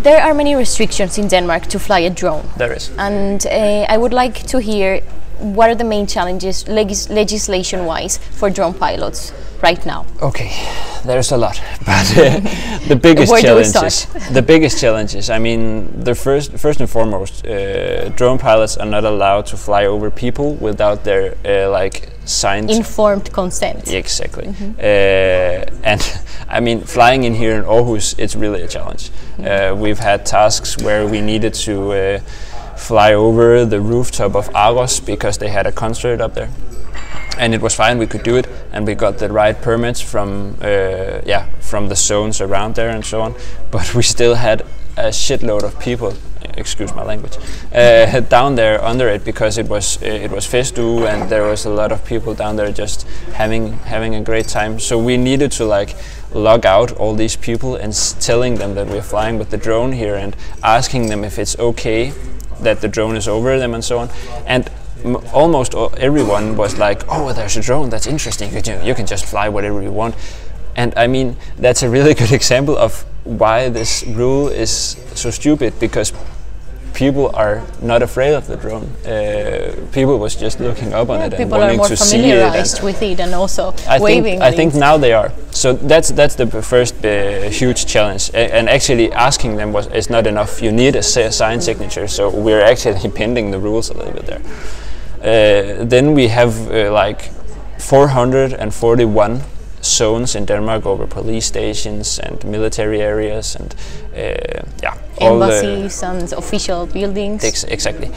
There are many restrictions in Denmark to fly a drone. There is. And I would like to hear what are the main challenges legislation-wise for drone pilots right now? Okay, there's a lot, but the biggest challenges. I mean, the first and foremost, drone pilots are not allowed to fly over people without their like signed informed consent. Exactly. And I mean, flying in here in Aarhus, it's really a challenge. We've had tasks where we needed to fly over the rooftop of Argos because they had a concert up there, and it was fine, we could do it, and we got the right permits from from the zones around there and so on, but we still had a shitload of people, excuse my language, down there under it because it was festu, and there was a lot of people down there just having a great time. So we needed to like log out all these people and telling them that we're flying with the drone here and asking them if it's okay that the drone is over them and so on. And almost everyone was like, oh, there's a drone, that's interesting, you can just fly whatever you want. And I mean, that's a really good example of why this rule is so stupid, because people are not afraid of the drone. People was just looking up on it and wanting to see it. People are more familiarized with it and also waving. I think now they are. So that's the first huge challenge. And actually asking them is not enough. You need a signed signature. So we're actually bending the rules a little bit there. Then we have like 441 zones in Denmark over police stations and military areas and embassies and official buildings. Exactly,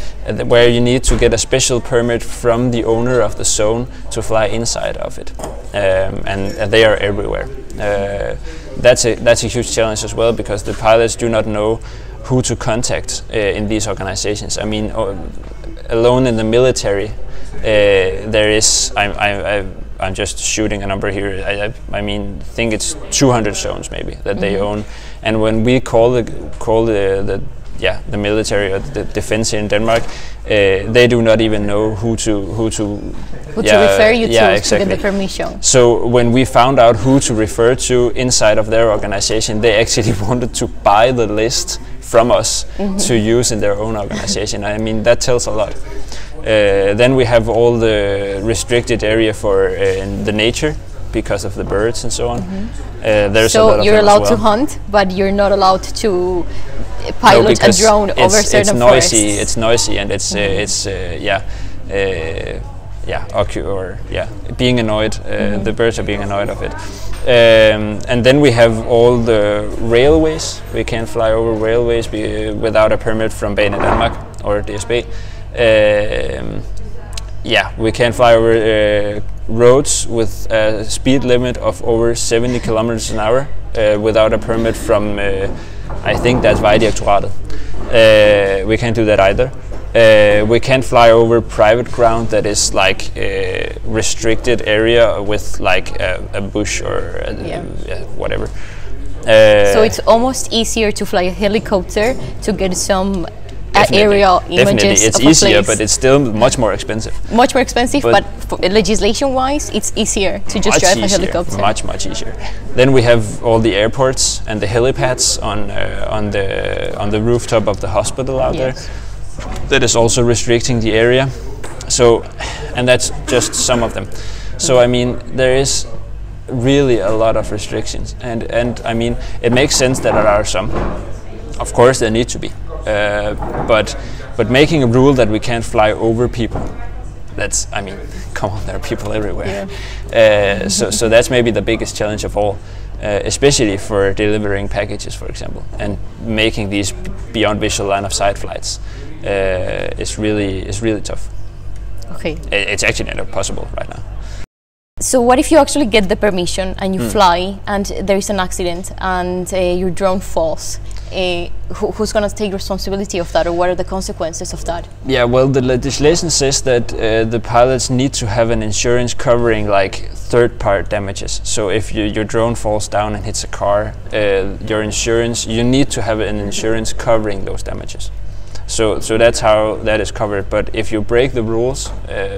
where you need to get a special permit from the owner of the zone to fly inside of it, and they are everywhere. That's a huge challenge as well, because the pilots do not know who to contact in these organizations. I mean, alone in the military, there is. I'm just shooting a number here. I mean, think it's 200 zones maybe that they own, and when we call the military or the defense in Denmark, they do not even know who to refer you to get the permission. So when we found out who to refer to inside of their organization, they actually wanted to buy the list from us to use in their own organization. I mean, that tells a lot. Then we have all the restricted area for the nature because of the birds and so on. There's a lot of you're allowed to hunt, but you're not allowed to pilot a drone over certain forests. It's noisy, and being annoyed. The birds are being annoyed of it. And then we have all the railways. We can't fly over railways without a permit from Bane Denmark or DSB. We can't fly over roads with a speed limit of over 70 kilometers an hour without a permit from, I think that's Vejdirektoratet. We can't do that either. We can't fly over private ground that is like a restricted area with like a bush or whatever. So it's almost easier to fly a helicopter to get some aerial images. Definitely, it's easier, but it's still much more expensive. Much more expensive, but legislation-wise, it's easier to just drive a helicopter. Much easier. Then we have all the airports and the helipads on the rooftop of the hospital out there. That is also restricting the area. So, and that's just some of them. So I mean, there is really a lot of restrictions, and I mean, it makes sense that there are some. Of course, there need to be. But making a rule that we can't fly over people, that's, I mean, come on, there are people everywhere. So that's maybe the biggest challenge of all, especially for delivering packages, for example, and making these beyond visual line of sight flights is really tough. Okay. It's actually not possible right now. So what if you actually get the permission and you fly and there is an accident and your drone falls? Who's going to take responsibility of that, or what are the consequences of that? Yeah, well, the legislation says that the pilots need to have an insurance covering like third-part damages. So if your drone falls down and hits a car, your insurance, you need to have an insurance covering those damages. So that's how that is covered. But if you break the rules,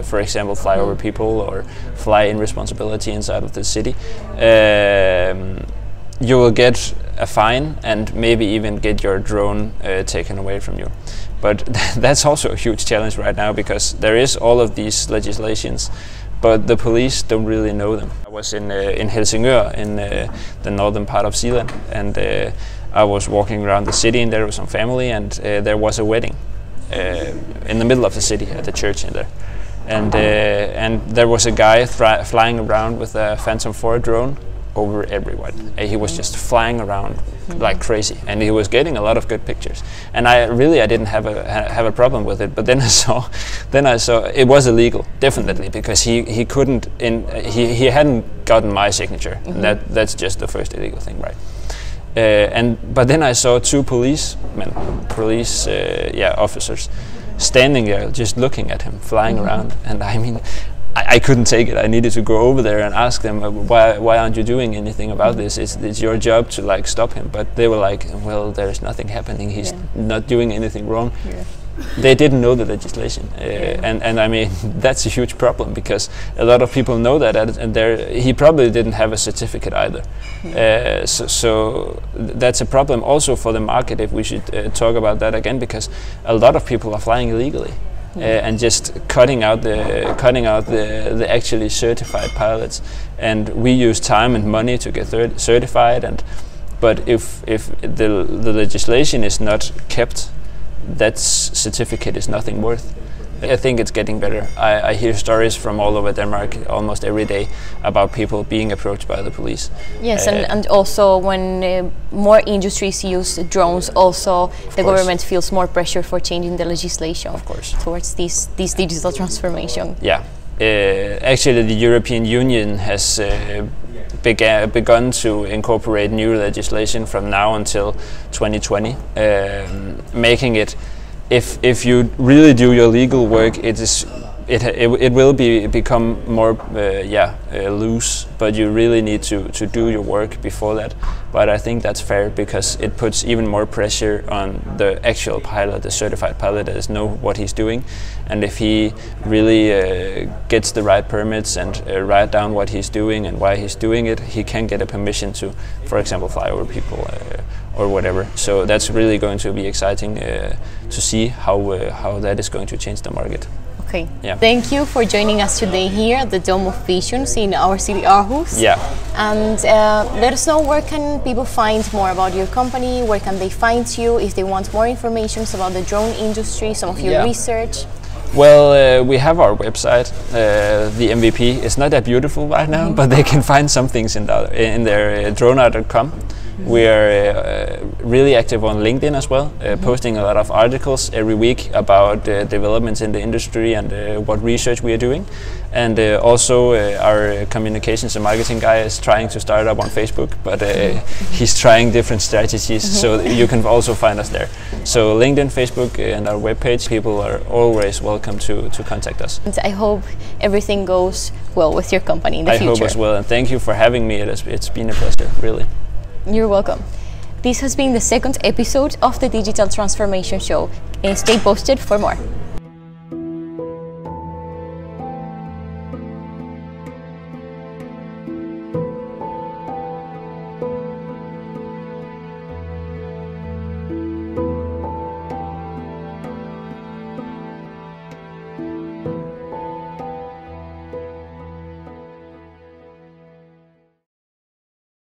for example, fly over people or fly in responsibility inside of the city, you will get a fine and maybe even get your drone taken away from you. But that's also a huge challenge right now, because there is all of these legislations, but the police don't really know them. I was in Helsingør, in the northern part of Zealand, and I was walking around the city, and there was some family, and there was a wedding in the middle of the city at the church in there. And there was a guy flying around with a Phantom 4 drone over everyone. He was just flying around like crazy, and he was getting a lot of good pictures. And I didn't have a problem with it. But then I saw it was illegal, definitely, because he couldn't he hadn't gotten my signature. And that's just the first illegal thing, right? But then I saw two police officers standing there just looking at him flying around, and I mean, I couldn't take it. I needed to go over there and ask them, why aren't you doing anything about this? It's your job to like stop him. But they were like, well, there's nothing happening. He's not doing anything wrong. They didn't know the legislation, and I mean, that's a huge problem, because a lot of people know that, and he probably didn't have a certificate either. So that's a problem also for the market, if we should talk about that again, because a lot of people are flying illegally. And just cutting out the actually certified pilots, and we use time and money to get certified. But if the legislation is not kept, that certificate is nothing worth. I think it's getting better. I hear stories from all over Denmark almost every day about people being approached by the police. Yes, and also when more industries use drones, also the government feels more pressure for changing the legislation, of course, towards this digital transformation. Yeah, actually the European Union has begun to incorporate new legislation from now until 2020, making it, if you really do your legal work, it will become more loose, but you really need to do your work before that. But I think that's fair, because it puts even more pressure on the actual pilot, the certified pilot, that know what he's doing, and if he really gets the right permits and write down what he's doing and why he's doing it, he can get a permission to, for example, fly over people or whatever. So that's really going to be exciting to see how that is going to change the market. Okay. Yeah. Thank you for joining us today here at the Dome of Visions in our city, Aarhus. Yeah. And let us know, where can people find more about your company? Where can they find you if they want more information about the drone industry, some of your research? Well, we have our website, the MVP. It's not that beautiful right now, but they can find some things in their dronaar.com. We are really active on LinkedIn as well, posting a lot of articles every week about developments in the industry and what research we are doing. And also our communications and marketing guy is trying to start up on Facebook, but he's trying different strategies, so you can also find us there. So LinkedIn, Facebook, and our webpage, people are always welcome to contact us. And I hope everything goes well with your company in the future. I hope as well, and thank you for having me. It's been a pleasure, really. You're welcome. This has been the second episode of the Digital Transformation Show. Stay posted for more.